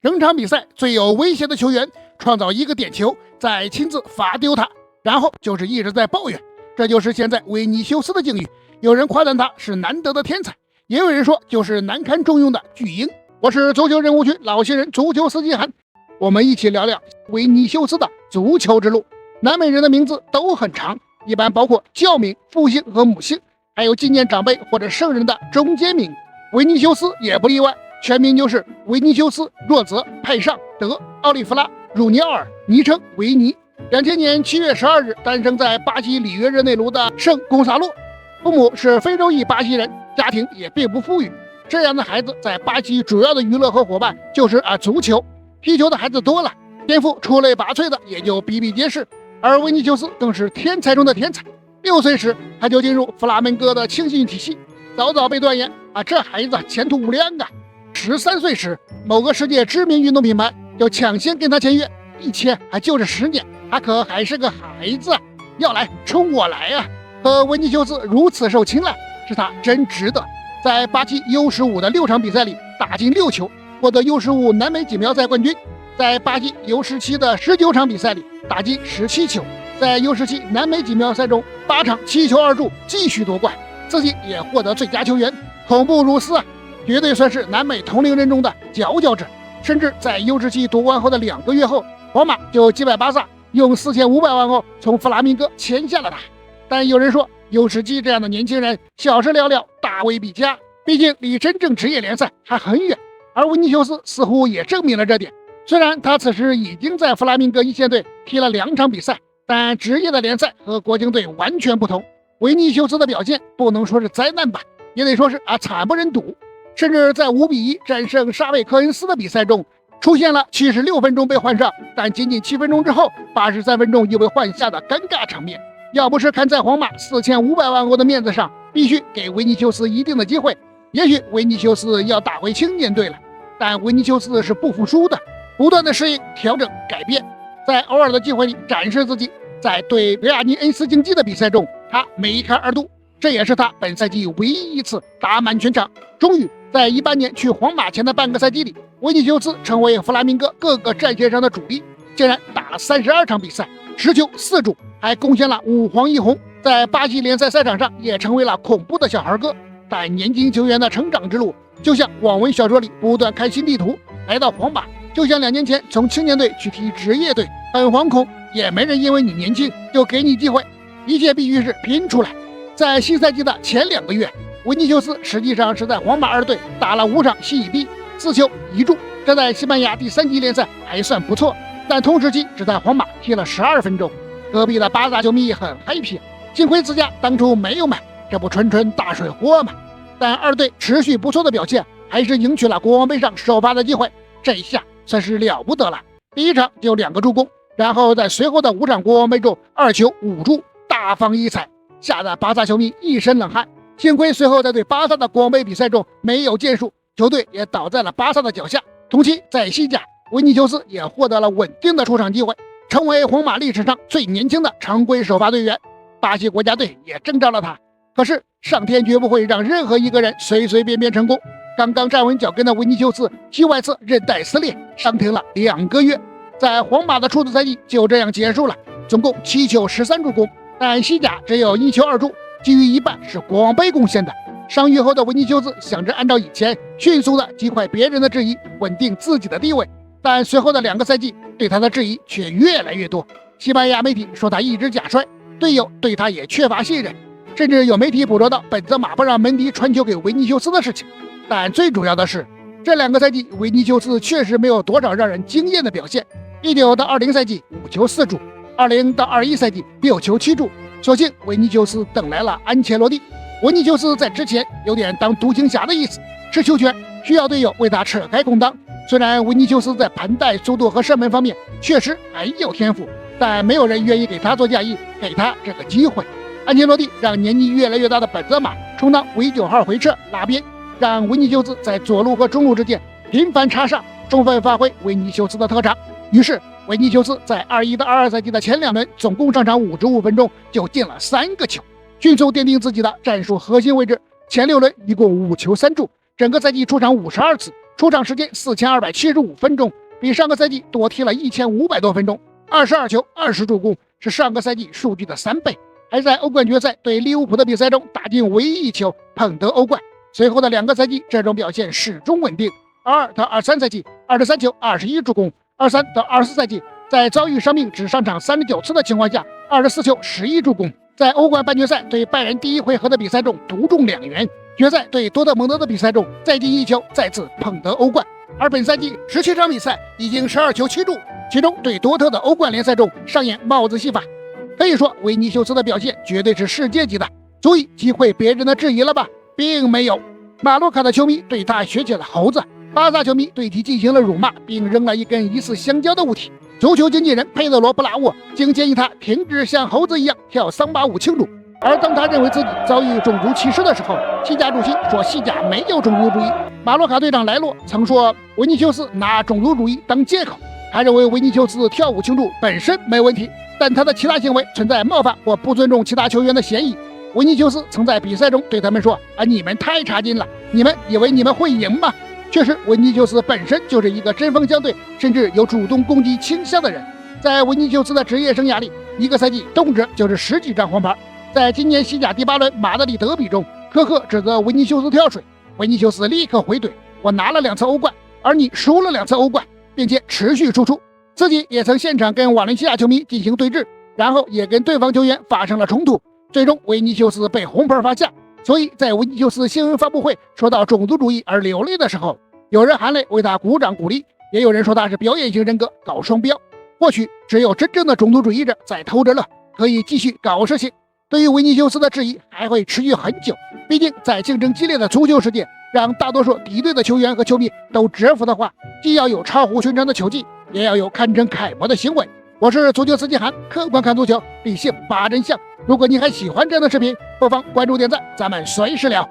整场比赛最有威胁的球员创造一个点球，再亲自罚丢他，然后就是一直在抱怨。这就是现在维尼修斯的境遇。有人夸赞他是难得的天才，也有人说就是难堪重用的巨婴。我是足球人物区老新人足球司机涵，我们一起聊聊维尼修斯的足球之路。南美人的名字都很长，一般包括教名、父姓和母姓，还有纪念长辈或者圣人的中间名。维尼修斯也不例外，全名就是维尼修斯·若泽·派尚德·奥利弗拉·儒尼奥尔，昵称维尼。2000年7月12日诞生在巴西里约热内卢的圣贡萨洛，父母是非洲裔巴西人，家庭也并不富裕。这样的孩子在巴西主要的娱乐和伙伴就是足球，踢球的孩子多了，天赋出类拔萃的也就比比皆是。而维尼修斯更是天才中的天才，6岁时他就进入弗拉门戈的青训体系，早早被断言这孩子前途无量啊。13岁时，某个世界知名运动品牌就抢先跟他签约，一签还就是10年，他可还是个孩子，要来冲我来啊！和维尼修斯如此受青睐，是他真值得。在巴西 U15 的6场比赛里打进6球，获得 U15 南美锦标赛冠军。在巴西 U17 的19场比赛里打进17球，在 U17 南美锦标赛中8场7球2助继续夺冠，自己也获得最佳球员，恐怖如斯啊！绝对算是南美同龄人中的佼佼者。甚至在 U17 夺冠后的2个月后，皇马就击败巴萨，用4500万欧从弗拉明戈签下了他。但有人说，U17这样的年轻人小事了了，大未必佳，毕竟离真正职业联赛还很远。而维尼修斯似乎也证明了这点。虽然他此时已经在弗拉明戈一线队踢了2场比赛，但职业的联赛和国青队完全不同。维尼修斯的表现不能说是灾难吧，也得说是惨不忍睹。甚至在5-1战胜沙维科恩斯的比赛中，出现了76分钟被换上，但仅仅7分钟之后83分钟又被换下的尴尬场面。要不是看在皇马4500万欧的面子上，必须给维尼修斯一定的机会，也许维尼修斯要打回青年队了。但维尼修斯是不服输的，不断的适应、调整、改变，在偶尔的机会里展示自己。在对维亚尼恩斯竞技的比赛中，他梅开2度，这也是他本赛季唯一一次打满全场。终于在18年去皇马前的半个赛季里，维尼修斯成为弗拉明戈各个战线上的主力，竟然打了32场比赛，10球4助，还贡献了5黄1红，在巴西联赛赛场上也成为了恐怖的小孩哥。但年轻球员的成长之路就像网文小说里不断开新地图，来到皇马就像2年前从青年队去踢职业队，很惶恐，也没人因为你年轻就给你机会，一切必须是拼出来。在新赛季的前2个月，维尼修斯实际上是在皇马2队打了5场西乙 B， 4球1助，这在西班牙第3级联赛还算不错，但同时期只在皇马踢了12分钟。隔壁的巴萨球迷很happy，幸亏自家当初没有买，这不纯纯大水货吗？但2队持续不错的表现，还是赢取了国王杯上首发的机会，这一下算是了不得了。第1场就2个助攻，然后在随后的5场国王杯中2球5助，大放异彩，吓得巴萨球迷一身冷汗。幸亏随后在对巴萨的国王杯比赛中没有建树，球队也倒在了巴萨的脚下。同期在西甲，维尼修斯也获得了稳定的出场机会，成为皇马历史上最年轻的常规首发队员。巴西国家队也征召了他，可是上天绝不会让任何一个人随随便便成功。刚刚站稳脚跟的维尼修斯膝外侧韧带撕裂，伤停了2个月，在皇马的初次赛季就这样结束了，总共7球13助攻，但西甲只有1球2助，其余一半是国王杯贡献的。伤愈后的维尼修斯想着按照以前迅速的击溃别人的质疑，稳定自己的地位，但随后的2个赛季对他的质疑却越来越多。西班牙媒体说他一直假摔，队友对他也缺乏信任，甚至有媒体捕捉到本泽马不让门迪传球给维尼修斯的事情。但最主要的是，这2个赛季维尼修斯确实没有多少让人惊艳的表现。19到20赛季5球4助，20到21赛季6球7助。所幸维尼修斯等来了安切洛蒂。维尼修斯在之前有点当独行侠的意思，吃球权需要队友为他扯开空当。虽然维尼修斯在盘带速度和射门方面确实很有天赋，但没有人愿意给他做嫁衣，给他这个机会。安切洛蒂让年纪越来越大的本泽马充当伪9号回撤拉边，让维尼修斯在左路和中路之间频繁插上，充分发挥维尼修斯的特长。于是维尼修斯在21到22赛季的前2轮总共上场55分钟就进了3个球，迅速奠定自己的战术核心位置。前6轮一共5球3助，整个赛季出场52次，出场时间4275分钟，比上个赛季多踢了1500多分钟，22球20助攻，是上个赛季数据的3倍。还在欧冠决赛对利物浦的比赛中打进唯一一球，捧得欧冠。随后的2个赛季，这种表现始终稳定。22到23赛季23球21助攻，23到24赛季在遭遇伤病只上场39次的情况下，24球11助攻。在欧冠半决赛对拜仁第1回合的比赛中独中2元，决赛对多特蒙德的比赛中再进1球，再次捧得欧冠。而本赛季17场比赛已经12球7助，其中对多特的欧冠联赛中上演帽子戏法。可以说维尼修斯的表现绝对是世界级的，足以击溃别人的质疑了吧？并没有。马洛卡的球迷对他学起了猴子，巴萨球迷对其进行了辱骂，并扔了一根疑似香蕉的物体。足球经纪人佩德罗·布拉沃竟建议他停止像猴子一样跳桑巴舞庆祝。而当他认为自己遭遇种族歧视的时候，西甲主席说西甲没有种族主义。马洛卡队长莱洛曾说维尼修斯拿种族主义当借口，他认为维尼修斯跳舞庆祝本身没问题，但他的其他行为存在冒犯或不尊重其他球员的嫌疑。维尼修斯曾在比赛中对他们说：“你们太差劲了，你们以为你们会赢吗？”确实，维尼修斯本身就是一个针锋相对，甚至有主动攻击倾向的人。在维尼修斯的职业生涯里，一个赛季动辄就是10几张黄牌。在今年西甲第8轮马德里德比中，科克指责维尼修斯跳水，维尼修斯立刻回怼：“我拿了2次欧冠，而你输了2次欧冠，并且持续输出。”自己也曾现场跟瓦伦西亚球迷进行对峙，然后也跟对方球员发生了冲突，最终维尼修斯被红牌罚下。所以在维尼修斯新闻发布会说到种族主义而流泪的时候，有人含泪为他鼓掌鼓励，也有人说他是表演型人格搞双标。或许只有真正的种族主义者在偷着乐，可以继续搞事情。对于维尼修斯的质疑还会持续很久，毕竟在竞争激烈的足球世界，让大多数敌对的球员和球迷都折服的话，既要有超乎寻常的球技，也要有堪称楷模的行为。我是足球司机韩，客观看足球，理性八真相。如果你还喜欢这样的视频，不妨关注点赞，咱们随时聊。